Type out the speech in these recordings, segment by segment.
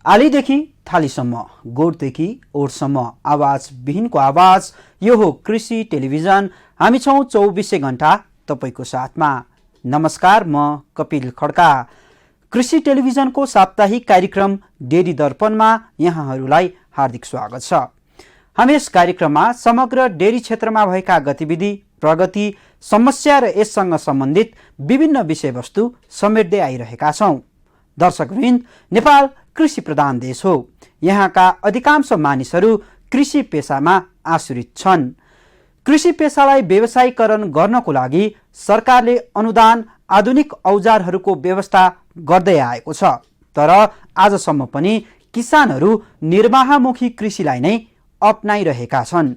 आलीदेखि थालीसम्म, गोठदेखि ओठसम्म, आवाज विहीनको आवाज। यो हो कृषि टेलिभिजन। हामी छौँ 24 घण्टा तपाईँको साथमा। नमस्कार, म कपिल खड्का। कृषि टेलिभिजनको साप्ताहिक कार्यक्रम डेरी दर्पणमा यहाँहरूलाई हार्दिक स्वागत छ। हामी यस कार्यक्रममा समग्र डेरी क्षेत्रमा भएका गतिविधि, प्रगति, समस्या र यससँग सम्बन्धित विभिन्न विषयवस्तु समेट्दै आइरहेका छौँ। दर्शकवृन्द, नेपाल कृषि प्रधान देश हो। यहाँका अधिकांश मानिसहरू कृषि पेसामा आश्रित छन्। कृषि पेसालाई व्यवसायीकरण गर्नको लागि सरकारले अनुदान, आधुनिक औजारहरूको व्यवस्था गर्दै आएको छ। तर आजसम्म पनि किसानहरू निर्वाहमुखी कृषिलाई नै अपनाइरहेका छन्।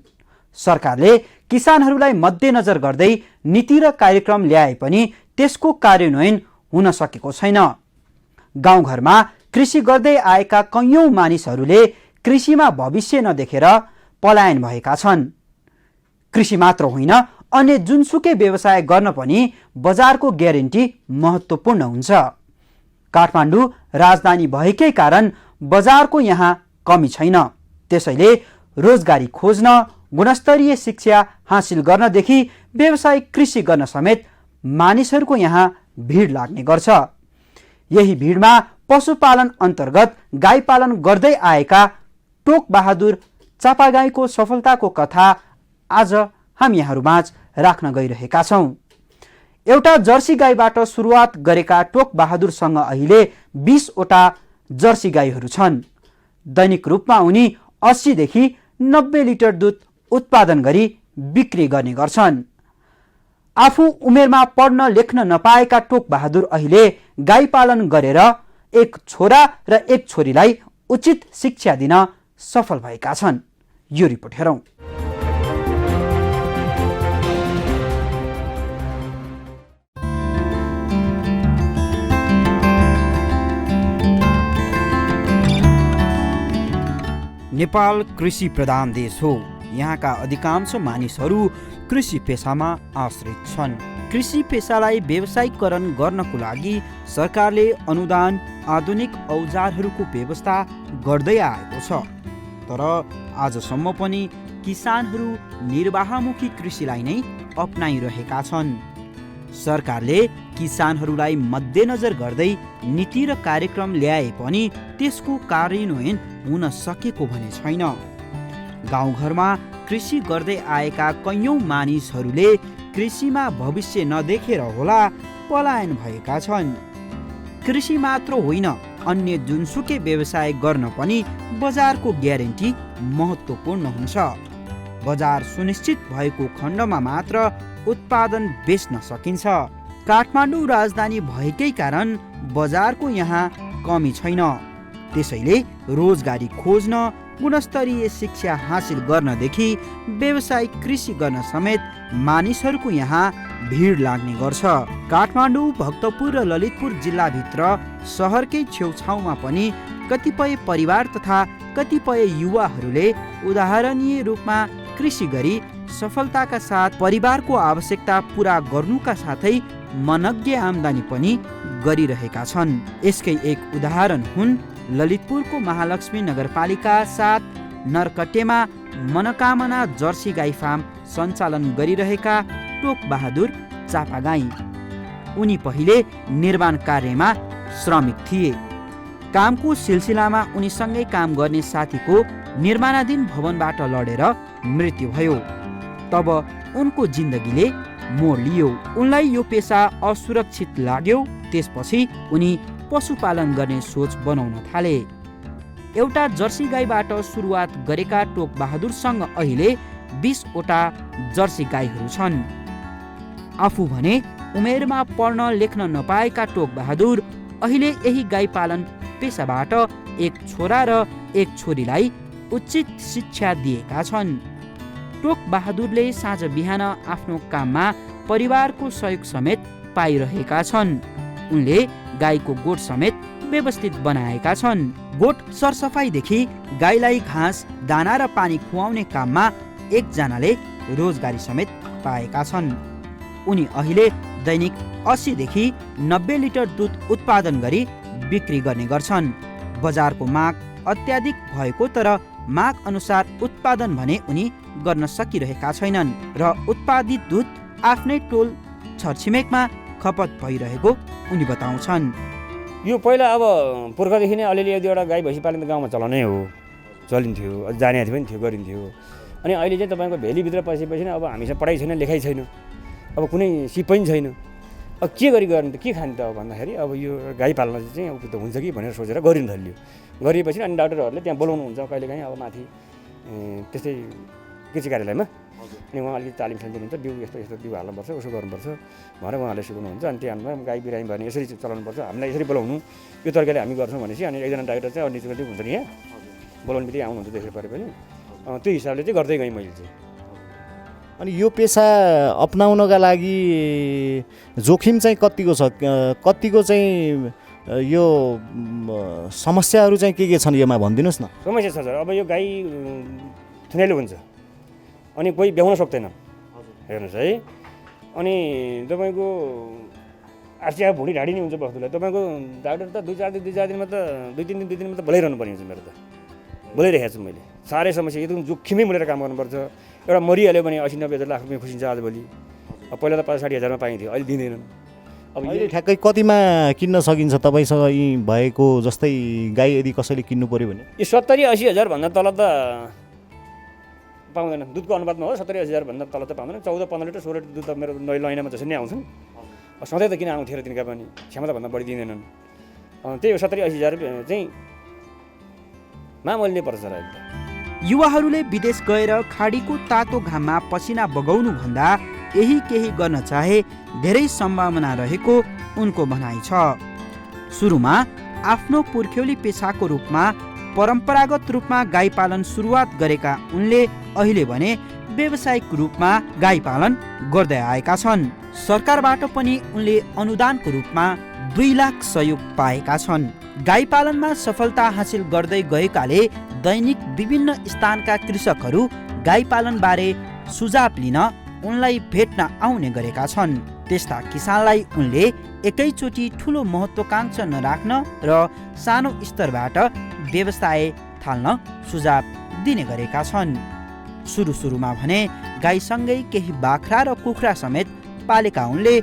सरकारले किसानहरूलाई मध्यनजर गर्दै नीति र कार्यक्रम ल्याए पनि त्यसको कार्यान्वयन हुन सकेको छैन। गाउँघरमा कृषि गर्दै आएका कैयौँ मानिसहरूले कृषिमा भविष्य नदेखेर पलायन भएका छन्। कृषि मात्र होइन, अन्य जुनसुकै व्यवसाय गर्न पनि बजारको ग्यारेन्टी महत्त्वपूर्ण हुन्छ। काठमाडौँ राजधानी भएकै कारण बजारको यहाँ कमी छैन। त्यसैले रोजगारी खोज्न, गुणस्तरीय शिक्षा हासिल गर्नदेखि व्यावसायिक कृषि गर्न समेत मानिसहरूको यहाँ भिड लाग्ने गर्छ। यही भिडमा पशुपालन अन्तर्गत गाई पालन गर्दै आएका टोक बहादुर चापागाईको सफलताको कथा आज हामी यहाँहरूमाझ राख्न गइरहेका छौँ। एउटा जर्सी गाईबाट सुरुवात गरेका टोक बहादुरसँग अहिले 20वटा जर्सी गाईहरू छन्। दैनिक रूपमा उनी 80 देखि 90 लिटर दुध उत्पादन गरी बिक्री गर्ने गर्छन्। आफू उमेरमा पढ्न लेख्न नपाएका टोक बहादुर अहिले गाई पालन गरेर एक छोरा र एक छोरीलाई उचित शिक्षा दिन सफल भएका छन्। यो रिपोर्ट हेरौँ। नेपाल कृषि प्रधान देश हो। यहाँका अधिकांश मानिसहरू कृषि पेसामा आश्रित छन्। कृषि पेसालाई व्यवसायीकरण गर्नको लागि सरकारले अनुदान, आधुनिक औजारहरूको व्यवस्था गर्दै आएको छ। तर आजसम्म पनि किसानहरू निर्वाहमुखी कृषिलाई नै अपनाइरहेका छन्। सरकारले किसानहरूलाई मध्यनजर गर्दै नीति र कार्यक्रम ल्याए पनि त्यसको कार्यान्वयन हुन सकेको भने छैन। गाउँघरमा कृषि गर्दै आएका कैयौँ मानिसहरूले कृषिमा भविष्य नदेखेर होला पलायन भएका छन्। कृषि मात्र होइन, अन्य जुनसुकै व्यवसाय गर्न पनि बजारको ग्यारेन्टी महत्त्वपूर्ण हुन्छ। बजार सुनिश्चित भएको खण्डमा मात्र उत्पादन बेच्न सकिन्छ। काठमाडौँ राजधानी भएकै कारण बजारको यहाँ कमी छैन। त्यसैले रोजगारी खोज्न, गुणस्तरीय शिक्षा हासिल गर्नदेखि व्यावसायिक कृषि गर्न समेत मानिसहरूको यहाँ भिड लाग्ने गर्छ। काठमाडौँ, भक्तपुर र ललितपुर जिल्लाभित्र सहरकै छेउछाउमा पनि कतिपय परिवार तथा कतिपय युवाहरूले उदाहरणीय रूपमा कृषि गरी सफलताका साथ परिवारको आवश्यकता पुरा गर्नुका साथै मनग्गे आम्दानी पनि गरिरहेका छन्। यसकै एक उदाहरण हुन् ललितपुरको महालक्ष्मी नगरपालिका 7 नरकटेमा मनोकामना जर्सी गाई फार्म सञ्चालन गरिरहेका टोक बहादुर चापागाई। उनी पहिले निर्माण कार्यमा श्रमिक थिए। कामको सिलसिलामा उनीसँगै काम गर्ने साथीको निर्माणाधीन भवनबाट लडेर मृत्यु भयो। तब उनको जिन्दगीले मोड लियो। उनलाई यो पेसा असुरक्षित लाग्यो। त्यसपछि उनी पशुपालन गर्ने सोच बनाउन थाले। एउटा जर्सी गाईबाट सुरुवात गरेका टोक बहादुरसँग अहिले 20वटा जर्सी गाईहरू छन्। आफू भने उमेरमा पढ्न लेख्न नपाएका टोक बहादुर अहिले यही गाई पालन पेसाबाट एक छोरा र एक छोरीलाई उचित शिक्षा दिएका छन्। टोक बहादुरले साँझ बिहान आफ्नो काममा परिवारको सहयोग समेत पाइरहेका छन्। उनले गाईको गोठ समेत व्यवस्थित बनाएका छन्। गोठ सरसफाइदेखि गाईलाई घाँस, दाना र पानी खुवाउने काममा एकजनाले रोजगारी समेत पाएका छन्। उनी अहिले दैनिक 80 देखि 90 लिटर दुध उत्पादन गरी बिक्री गर्ने गर्छन्। बजारको माग अत्याधिक भएको तर माग अनुसार उत्पादन भने उनी गर्न सकिरहेका छैनन् र उत्पादित दुध आफ्नै टोल छरछिमेकमा खपत भइरहेको उनी बताउँछन्। यो पहिला अब पुर्खादेखि नै अलिअलि एक दुईवटा गाई भैँसी पाल्ने त गाउँमा चलाउनै हो, चलिन्थ्यो, जाने पनि थियो, गरिन्थ्यो। अनि अहिले चाहिँ तपाईँको भेलीभित्र पसेपछि नै अब हामीसँग पढाइ छैन, लेखाइ छैन, अब कुनै सिप पनि छैन। अब के गरी गर्ने त, के खाने त भन्दाखेरि अब यो गाई पाल्न चाहिँ अब त हुन्छ कि भनेर सोचेर गरिनु थाल्यो। गरिएपछि अनि डाक्टरहरूले त्यहाँ बोलाउनुहुन्छ कहिलेकाहीँ अब माथि त्यस्तै कृषि कार्यालयमा, अनि उहाँ अलिकति तालिम दिनुहुन्छ, बिउ यस्तो यस्तो बिउ हाल्नुपर्छ, उसो गर्नुपर्छ भनेर उहाँहरूले सिकाउनुहुन्छ। अनि त्यहाँमा गाई बिरामी भने यसरी चलाउनुपर्छ, हामीलाई यसरी बोलाउनु, यो तरिकाले हामी गर्छौँ भनेपछि अनि एकजना डाक्टर चाहिँ निजुक्ति हुन्छ नि यहाँ बोलाउनु बित्तिकै आउनुहुन्छ त्यसरी परे पनि त्यो हिसाबले चाहिँ गर्दै गएँ मैले चाहिँ। अनि यो पेसा अपनाउनका लागि जोखिम चाहिँ कतिको छ, कतिको चाहिँ यो समस्याहरू चाहिँ के छन् योमा भनिदिनुहोस् न। समस्या छ सर, अब यो गाई थुनेलो हुन्छ अनि कोही ब्याउन सक्दैन हेर्नुहोस् है। अनि तपाईँको आर्सिया भुँडी ढाडी नै हुन्छ बस्तुलाई, तपाईँको डाक्टर त दुई चार दिनमा त दुई तिन दिनमा त बोलाइरहनु पर्ने हुन्छ। मेरो त बोलाइरहेको छु मैले, साह्रै समस्या एकदम जोखिमै बोलेर काम गर्नुपर्छ। एउटा मरिहाल्यो भने 80-90 लाख रुपियाँ खुसिन्छ आजभोलि। अब पहिला त 50-60 हजारमा पाइन्थ्यो, अहिले दिँदैनन्। अब अहिले ठ्याक्कै कतिमा किन्न सकिन्छ तपाईँसँग यी भएको जस्तै गाई यदि कसैले किन्नु पऱ्यो भने? यो 70-80 हजारभन्दा तल त पाउँदैन, दुधको अनुपातमा हो। 70-80 हजारभन्दा तल त पाउँदैन। 14-15 लिटर 16 लिटर दुध त मेरो महिनामा जसरी नै आउँछन्। सधैँ त किन आउँथ्यो र तिनका पनि क्षमताभन्दा बढी दिँदैनन्। त्यही हो 70-80 हजार चाहिँ मामूली नै पर्छ र अहिले। युवाहरूले विदेश गएर खाडीको तातो घाममा पसिना बगाउनु भन्दा यही केही गर्न चाहे धेरै सम्भावना रहेको उनको भनाइ छ। सुरुमा आफ्नो पुर्ख्यौली पेसाको रूपमा परम्परागत रूपमा गाई पालन सुरुवात गरेका उनले अहिले भने व्यावसायिक रूपमा गाई पालन गर्दै आएका छन्। सरकारबाट पनि उनले अनुदानको रूपमा 2 लाख सहयोग पाएका छन्। गाई पालनमा सफलता हासिल गर्दै गएकाले दैनिक विभिन्न स्थानका कृषकहरू गाई पालन बारे सुझाव लिन उनलाई भेट्न आउने गरेका छन्। त्यस्ता किसानलाई उनले एकैचोटि ठुलो महत्त्वाकांक्षा नराख्न र सानो स्तरबाट व्यवसाय थाल्न सुझाव दिने गरेका छन्। सुरुमा भने गाईसँगै केही बाख्रा र कुखुरा समेत पालेका उनले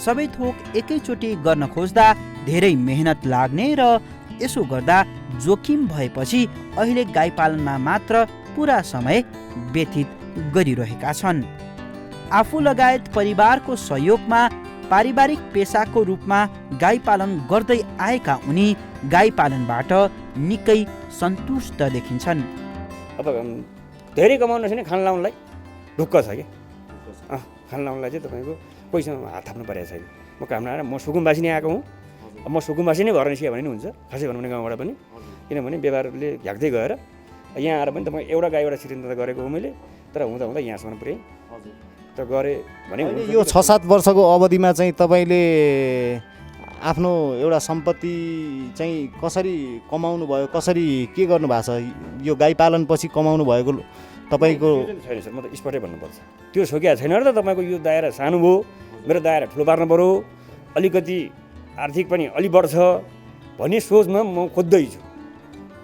सबै थोक एकैचोटि गर्न खोज्दा धेरै मेहनत लाग्ने र यसो गर्दा जोखिम भएपछि अहिले गाई पालनमा मात्र पुरा समय व्यतीत गरिरहेका छन्। आफू लगायत परिवारको सहयोगमा पारिवारिक पेसाको रूपमा गाई पालन गर्दै आएका उनी गाई पालनबाट निकै सन्तुष्ट देखिन्छन्। अब धेरै कमाउनु छैन, खान लाउनलाई ढुक्क छ कि खान लाउनलाई चाहिँ तपाईँको कोहीसँग हात थाप्नु परेको छैन। म काम नआएर म सुकुम्बासी नै आएको हुँ। अब म सुकुम्बासी नै भएर निस्केँ भने नि हुन्छ, खासै भनौँ भने गाउँबाट पनि। किनभने व्यवहारले झ्याक्दै गएर यहाँ आएर पनि त म एउटा गाईबाट सिरिन्द गरेको हो मैले, तर हुँदा हुँदा यहाँसम्म पुऱ्याएँ त गरेँ भने। यो 6-7 वर्षको अवधिमा चाहिँ तपाईँले आफ्नो एउटा सम्पत्ति चाहिँ कसरी कमाउनु भयो, कसरी के गर्नु भएको छ? यो गाई पालन पछि कमाउनु भएको तपाईँको छैन सर, म त स्पटै भन्नुपर्छ। त्यो सोकिया छैन र त तपाईँको यो दायरा सानो भयो, मेरो दायरा ठुलो पार्नु पऱ्यो, अलिकति आर्थिक पनि अलि बढ्छ भन्ने सोचमा म खोज्दैछु।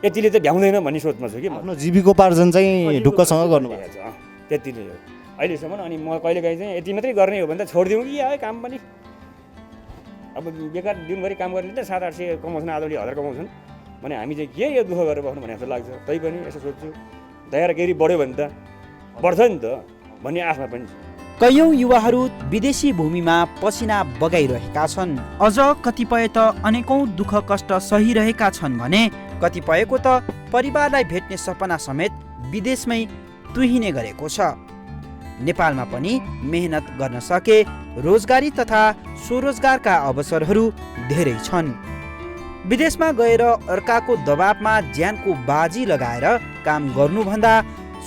यतिले त भ्याउँदैन भन्ने सोचमा छु कि आफ्नो जीविकोपार्जन चाहिँ ढुक्कसँग गर्नुभएको छ। त्यति नै हो अहिलेसम्म। अनि म कहिलेकाहीँ चाहिँ यति मात्रै गर्ने हो भने त छोडिदिउँ कि है काम पनि। अब बेकार दिनभरि काम गर्ने त 700-800 कमाउँछन्, आधौली 1000 कमाउँछन् भने हामी चाहिँ के यो दुःख गरेर बस्नु भने जस्तो लाग्छ। तै पनि यसो सोध्छु दायरा केही बढ्यो भने त बढ्छ नि त भन्ने आशमा पनि छ। कयौं युवाहरू विदेशी भूमिमा पसिना बगाइरहेका छन्। अझ कतिपय त अनेकौं दुःख कष्ट सहिरहेका छन् भने कतिपयको त परिवारलाई भेट्ने सपना समेत विदेशमै तुहिने गरेको छ। नेपालमा पनि मेहनत गर्न सके रोजगारी तथा स्वरोजगारका अवसरहरू धेरै छन्। विदेशमा गएर अर्काको दबावमा ज्यानको बाजी लगाएर काम गर्नुभन्दा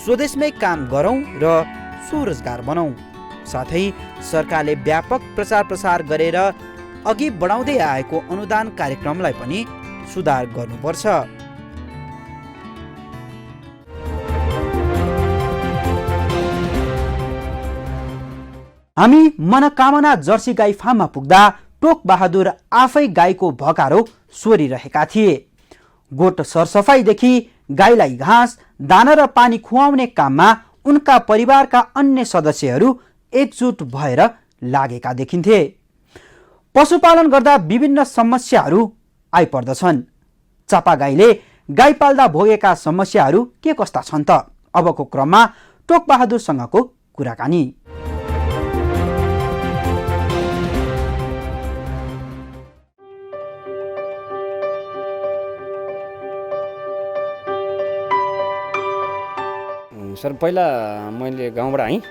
स्वदेशमै काम गरौँ र स्वरोजगार बनाऊ। साथै सरकारले व्यापक प्रचार प्रसार गरेर अघि बढाउँदै आएको अनुदान कार्यक्रमलाई पनि सुधार गर्नुपर्छ। हामी मनोकामना जर्सी गाई फार्ममा पुग्दा टोक बहादुर आफै गाईको भकारो सोरिरहेका थिए। गोठ सरसफाइदेखि गाईलाई घाँस दाना र पानी खुवाउने काममा उनका परिवारका अन्य सदस्यहरू एकजुट भएर लागेका देखिन्थे। पशुपालन गर्दा विभिन्न समस्याहरू आइपर्दछन्। चापागाईले गाई पाल्दा भोगेका समस्याहरू के कस्ता छन् त? अबको क्रममा टोकबहादुरसँगको कुराकानी। सर पहिला मैले गाउँबाट आएँ।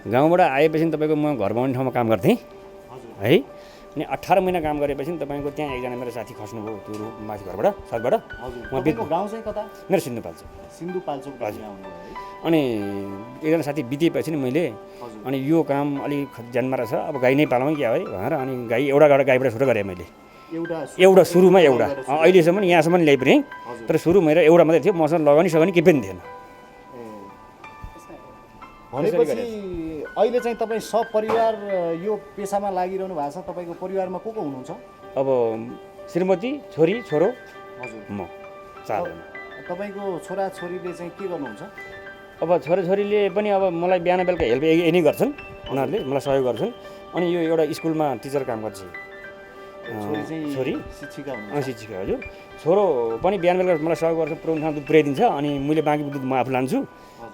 गाउँबाट आएपछि तपाईँको म घर बनाउने ठाउँमा काम गर्थेँ है। अनि 18 महिना काम गरेपछि तपाईँको त्यहाँ एकजना मेरो साथी खस्नुभयो त्यो माथि घरबाट साथबाट। गाउँ चाहिँ कता? मेरो सिन्धुपाल्चोक। सिन्धुपाल्चोक हजुर। अनि एकजना साथी बितेपछि नि मैले अनि यो काम अलिक ज्यानमा रहेछ, अब गाई नै पालौँ क्या है भनेर अनि गाई एउटा गाईबाट सुरु गरेँ मैले। एउटा सुरुमा एउटा, अहिलेसम्म यहाँसम्म ल्याइपुरेँ। तर सुरु मेरो एउटा मात्रै थियो, मसँग लगानी सगानी केही पनि थिएन। भनेपछि अहिले चाहिँ तपाईँ सपरिवार यो पेसामा लागिरहनु भएको छ। तपाईँको परिवारमा को हुनुहुन्छ? अब श्रीमती, छोरी, छोरो, हजुर, म 4 जना। तपाईँको छोराछोरीले चाहिँ के गर्नुहुन्छ? अब छोराछोरीले पनि अब मलाई बिहान बेलुका हेल्प यही नै गर्छन्, उनीहरूले मलाई सहयोग गर्छन्। अनि यो एउटा स्कुलमा टिचर काम गर्छ। छोरी शिक्षिका हुनुहुन्छ? शिक्षिका हजुर। छोरो पनि बिहान बेलुका मलाई सहयोग गर्छ, पुऱ्याउनु दुध पुऱ्याइदिन्छ अनि मैले बाँकी दुध म आफू लान्छु।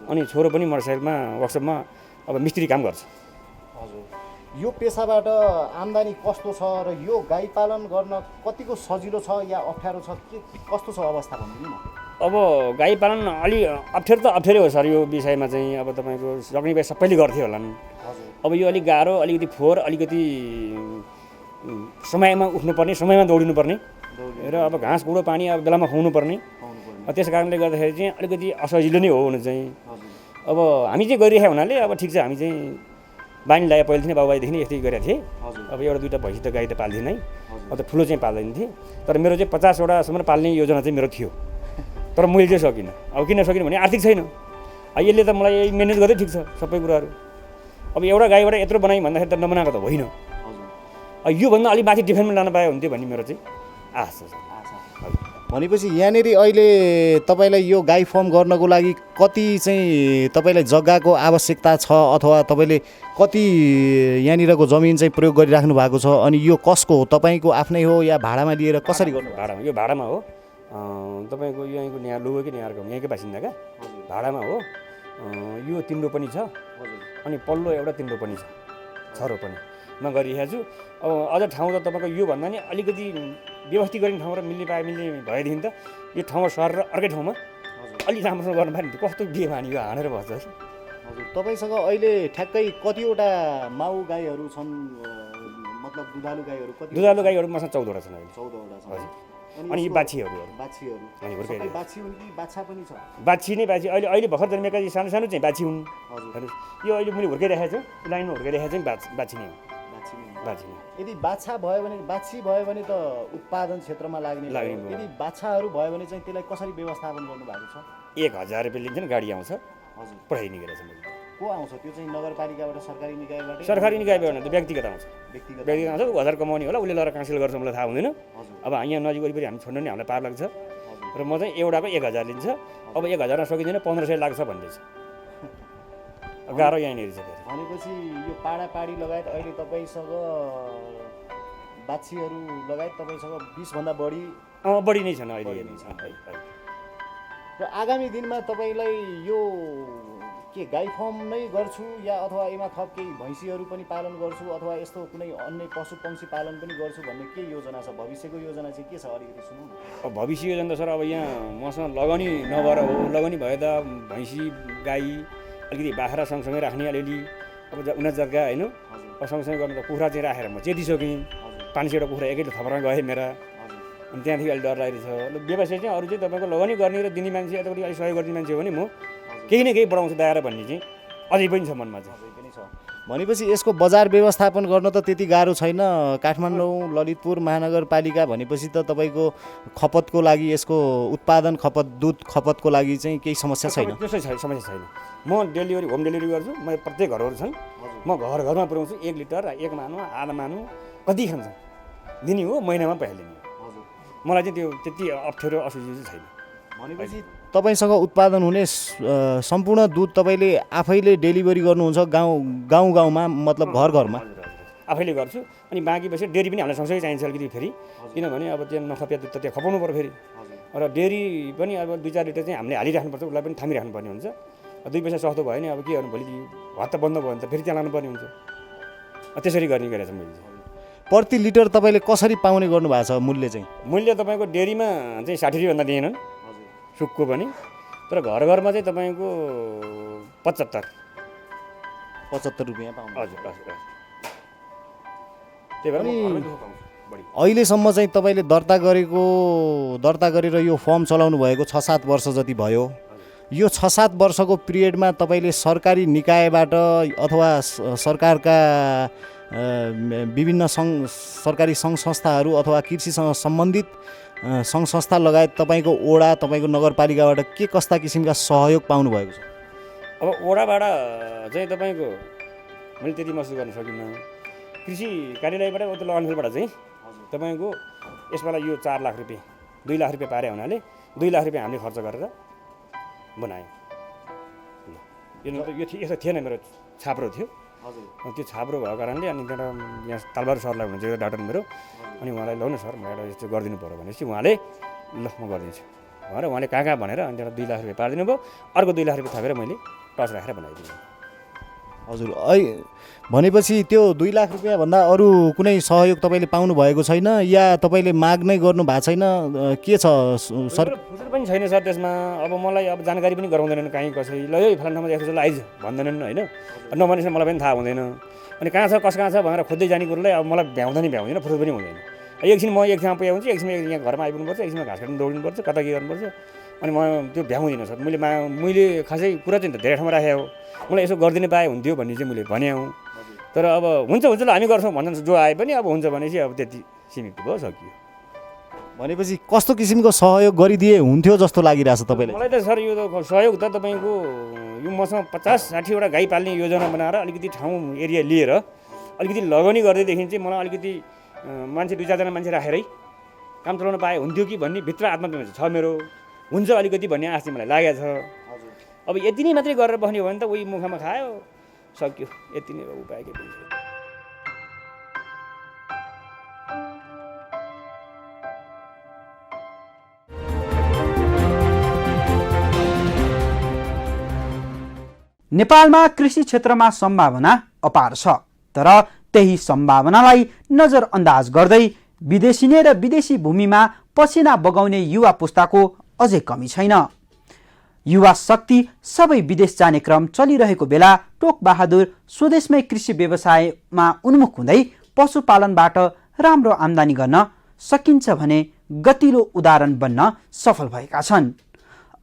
अनि छोरो पनि मोटरसाइकलमा वर्कसपमा अब मिस्त्री काम गर्छ। हजुर, यो पेसाबाट आम्दानी कस्तो छ र यो गाई पालन गर्न कतिको सजिलो छ या अप्ठ्यारो छ, के कस्तो छ अवस्था भनिदिनु न। अब गाई पालन अलि अप्ठ्यारो त अप्ठ्यारै हो सर। यो विषयमा चाहिँ अब तपाईँको सक्ने भए सबैले गर्थ्यो होला। अब यो अलिक गाह्रो, अलिकति फोहोर, अलिकति समयमा उठ्नुपर्ने, समयमा दौडिनुपर्ने र अब घाँस गुँडो पानी अब बेलामा खुवाउनु पर्ने। त्यस कारणले गर्दाखेरि चाहिँ अलिकति असजिलो नै हो हुन चाहिँ। अब हामी चाहिँ गरिरहेको हुनाले अब ठिक छ, हामी चाहिँ बानी लगाए पहिलेदेखि बाबुबाईदेखि नै यस्तै गरेको थिएँ। अब एउटा दुईवटा भैँसी त गाई त पाल्दिनँ है, अब त ठुलो चाहिँ पाल्दैन थिएँ। तर मेरो चाहिँ 50वटासम्म पाल्ने योजना चाहिँ मेरो थियो। तर मैले चाहिँ सकिनँ। अब किन सकिनँ भने आर्थिक छैन। यसले त मलाई म्यानेज गर्दै ठिक छ सबै कुराहरू। अब एउटा गाईबाट यत्रो बनाएँ भन्दाखेरि त नबनाएको त होइन। योभन्दा अलिक माथि डिफेन्डमा लान पाए हुन्थ्यो भन्ने मेरो चाहिँ आशा छ। भनेपछि यहाँनिर अहिले तपाईँलाई यो गाई फर्म गर्नको लागि कति चाहिँ तपाईँलाई जग्गाको आवश्यकता छ अथवा तपाईँले कति यहाँनिरको जमिन चाहिँ प्रयोग गरिराख्नु भएको छ? अनि यो कसको हो? तपाईँको आफ्नै हो या भाडामा लिएर कसरी गर्नु? भाडामा, यो भाडामा हो। तपाईँको यहीँको नेहार लुबोकै नेहारको यहीँकै बासिन्दाका भाडामा हो। यो 3 रोपनी छ अनि पल्लो एउटा 3 रोपनी छ, 6 रोपनी म गरिरहेको छु। अब अझ ठाउँ त तपाईँको योभन्दा नि अलिकति व्यवस्थित गर्ने ठाउँ र मिल्ने भएदेखि त यो ठाउँमा सरेर अर्कै ठाउँमा अलिक राम्रोसँग गर्नु पायो नि। कस्तो बिहे भानी यो हानेर बस्छ। हजुर, तपाईँसँग अहिले ठ्याक्कै कतिवटा माउ गाईहरू छन्? मतलब दुधालु गाईहरू कति? दुधालु गाईहरू मसँग 14वटा छन् अहिले। 14वटा छन्। अनि यी बाछीहरू बाछी हुन् कि बाछा पनि छ? बाछी नै बाछी अहिले भर्खर जन्मेका सानो सानो चाहिँ बाछी हुन्। हजुर, यो अहिले मैले हुर्काइरहेको छु, लाइनमा हुर्काइरहेको चाहिँ बाछी नै हो। बाछी यदि बाछा भयो भने, बाछी भयो भने त उत्पादन क्षेत्रमा लाग्ने। यदि बाछाहरू भयो भने चाहिँ त्यसलाई कसरी व्यवस्थापन गर्नु भएको छ? 1000 रुपियाँ लिन्छन्, गाडी आउँछ। हजुर, पठाइदिने गरेछ मैले। को आउँछ? त्यो चाहिँ नगरपालिकाबाट, सरकारी निकायबाट? सरकारी निकायबाट त व्यक्तिगत आउँछ। व्यक्तिगत आउँछ, 1000 कमाउने होला, उसले लगेर काउन्सिल गर्छ, मलाई थाहा हुँदैन। अब यहाँ नजिक वरिपरि हामी छोड्नु नि हामीलाई पार लाग्छ। र म चाहिँ एउटाको 1000 लिन्छ। अब 1000मा सकिँदैन, 1500 लाग्छ भन्दैछ। गाह्रो यहाँनिर छ। भनेपछि यो पाडापाडी लगायत अहिले तपाईँसँग बाछीहरू लगायत तपाईँसँग 20भन्दा बढी नै छन् अहिले। र आगामी दिनमा तपाईँलाई यो के गाई फर्म नै गर्छु या अथवा यसमा थप केही भैँसीहरू पनि पालन गर्छु अथवा यस्तो कुनै अन्य पशु पक्षी पालन पनि गर्छु भन्ने के योजना छ? भविष्यको योजना चाहिँ के छ अलिकति सुनौँ। अब भविष्य योजना त सर अब यहाँ मसँग लगानी नभएर हो। लगानी भए त भैँसी गाई अलिकति बाख्रा सँगसँगै राख्ने अलिअलि अब 19 जग्गा होइन। अब सँगसँगै गर्नु त कुखुरा चाहिँ राखेर म चेतिसकेँ। 500वटा कुखुरा एकैले थपरा गएँ मेरा। अनि त्यहाँदेखि अहिले डर लागेको छ। व्यवसाय चाहिँ अरू चाहिँ तपाईँको लगानी गर्ने र दिने मान्छे यतापट्टि अलिक सहयोग गर्ने मान्छे हो भने म केही न केही बढाउँछु दाएर भन्ने चाहिँ अझै पनि छ मनमा चाहिँ। अझै पनि छ। भनेपछि यसको बजार व्यवस्थापन गर्न त त्यति गाह्रो छैन। काठमाडौँ, ललितपुर महानगरपालिका भनेपछि त तपाईँको खपतको लागि, यसको उत्पादन खपत, दुध खपतको लागि चाहिँ केही समस्या छैन? त्यसै समस्या छैन। म डेलिभरी, होम डेलिभरी गर्छु। म प्रत्येक घरहरू छन्, म घर घरमा पुऱ्याउँछु। 1 लिटर, 1 मानु, आधा मानु कति खान्छ दिने हो, महिनामा पैसा लिने हो। मलाई चाहिँ त्यो त्यति अप्ठ्यारो असुविधा चाहिँ छैन। भनेपछि तपाईँसँग उत्पादन हुने सम्पूर्ण दुध तपाईँले आफैले डेलिभरी गर्नुहुन्छ गाउँमा मतलब घरमा? आफैले गर्छु। अनि बाँकी पछि डेरी पनि हामीलाई सँगसँगै चाहिन्छ अलिकति फेरि, किनभने अब त्यो नखपिया दुध त त्यहाँ खपाउनु पऱ्यो फेरि, र डेरी पनि अब 2-4 लिटर चाहिँ हामीले हालिराख्नुपर्छ, उसलाई पनि थामिराख्नुपर्ने हुन्छ। 2 पैसा सस्तो भयो नि अब के गर्नु, भोलि भात त बन्द भयो भने त फेरि त्यहाँ लानुपर्ने हुन्छ। त्यसरी गर्ने गरेको छ मैले। प्रति लिटर तपाईँले कसरी पाउने गर्नुभएको छ मूल्य चाहिँ? मूल्य तपाईँको डेरीमा चाहिँ 60 रुपियाँभन्दा दिएनन् सुक्को पनि, तर घरमा चाहिँ तपाईँको 75 रुपियाँ पाउनु। हजुर हजुर। त्यही भएर अहिलेसम्म चाहिँ तपाईँले दर्ता गरेर यो फर्म चलाउनु भएको 6-7 वर्ष जति भयो। यो 6-7 वर्षको पिरियडमा तपाईँले सरकारी निकायबाट अथवा सरकारका विभिन्न सरकारी सङ्घ संस्थाहरू अथवा कृषिसँग सम्बन्धित सङ्घ संस्था लगायत तपाईँको ओडा तपाईँको नगरपालिकाबाट के कस्ता किसिमका सहयोग पाउनुभएको छ? अब ओडाबाट चाहिँ तपाईँको मैले त्यति महसुस गर्न सकिनँ। कृषि कार्यालयबाट उता लगनफेलबाट चाहिँ तपाईँको यसपालि यो 4 लाख रुपियाँ 2 लाख रुपियाँ पारे हुनाले 2 लाख रुपियाँ हामीले खर्च गरेर बनायौँ। यो यस्तो थिएन, मेरो छाप्रो थियो। त्यो छाप्रो भएको कारणले अनि त्यहाँ यहाँ तालबार सरलाई हुनुहुन्छ डाक्टर मेरो, अनि उहाँलाई लौ न सर म एउटा यस्तो गरिदिनु पऱ्यो भनेपछि उहाँले ल म गरिदिन्छु भनेर उहाँले कहाँ भनेर अनि त्यहाँ 2 लाख रुपियाँ पारिदिनु भयो। अर्को 2 लाख रुपियाँ थपेर मैले टच राखेर बनाइदिएँ। हजुर, भनेपछि त्यो 2 लाख रुपियाँभन्दा अरू कुनै सहयोग तपाईँले पाउनु भएको छैन या तपाईँले माग नै गर्नु भएको छैन? के छ सर? फुसुर पनि छैन सर त्यसमा। अब मलाई अब जानकारी पनि गराउँदैनन् कहीँ कसै, ल यो फलाना ठाउँमा यस्तो आइज भन्दैनन् होइन, नभनेपछि मलाई पनि थाहा हुँदैन। अनि कहाँ छ कस कहाँ छ भनेर खोज्दै जाने कुरोलाई अब मलाई भ्याउँदैन फुसुर पनि हुँदैन। एकछिन म एक ठाउँमा पुग्छु, एकछिन यहाँ घरमा आइपुग्नुपर्छ, एकछिनमा घाँस काट्नु दौडिनुपर्छ, कता के गर्नुपर्छ, अनि म त्यो भ्याउँदिनँ सर। मैले खासै कुरा चाहिँ धेरै ठाउँमा राखेँ हो, मलाई यसो गरिदिनु पाए हुन्थ्यो भन्ने चाहिँ मैले भने हौँ। तर अब हुन्छ ल हामी गर्छौँ भन्छन्, जो आए पनि अब हुन्छ भनेपछि अब त्यति सीमित भयो, सकियो। भनेपछि कस्तो किसिमको सहयोग गरिदिए हुन्थ्यो जस्तो लागिरहेछ तपाईँलाई? मलाई त सर यो सहयोग त तपाईँको यो मसँग 50-60वटा गाई पाल्ने योजना बनाएर अलिकति ठाउँ एरिया लिएर अलिकति लगनी गर्दैदेखि चाहिँ मलाई अलिकति मान्छे 2-4 जना मान्छे राखेरै काम चलाउन पाए हुन्थ्यो कि भन्ने भित्र आत्मा छ मेरो, हुन्छ अलिकति भन्ने आश चाहिँ मलाई लागेको छ। अब यति नै मात्रै गरेर बस्ने हो भने त उही मुखमा खायो, सक्यो, यति नै उपाय के पनि छैन। नेपालमा कृषि क्षेत्रमा सम्भावना अपार छ, तर त्यही सम्भावनालाई नजरअन्दाज गर्दै विदेशिने र विदेशी भूमिमा पसिना बगाउने युवा पुस्ताको अझै कमी छैन। युवा शक्ति सबै विदेश जाने क्रम चलिरहेको बेला टोकबहादुर स्वदेशमै कृषि व्यवसायमा उन्मुख हुँदै पशुपालनबाट राम्रो आम्दानी गर्न सकिन्छ भने गतिलो उदाहरण बन्न सफल भएका छन्।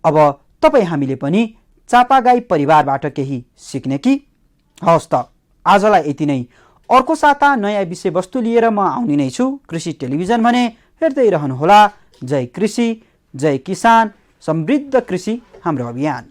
अब तपाईँ हामीले पनि चापागाई परिवारबाट केही सिक्ने कि? हवस् त आजलाई यति नै। अर्को साता नयाँ विषयवस्तु लिएर म आउने नै छु। कृषि टेलिभिजन भने हेर्दै रहनुहोला। जय कृषि, जय किसान, समृद्ध कृषि हाम्रो अभियान।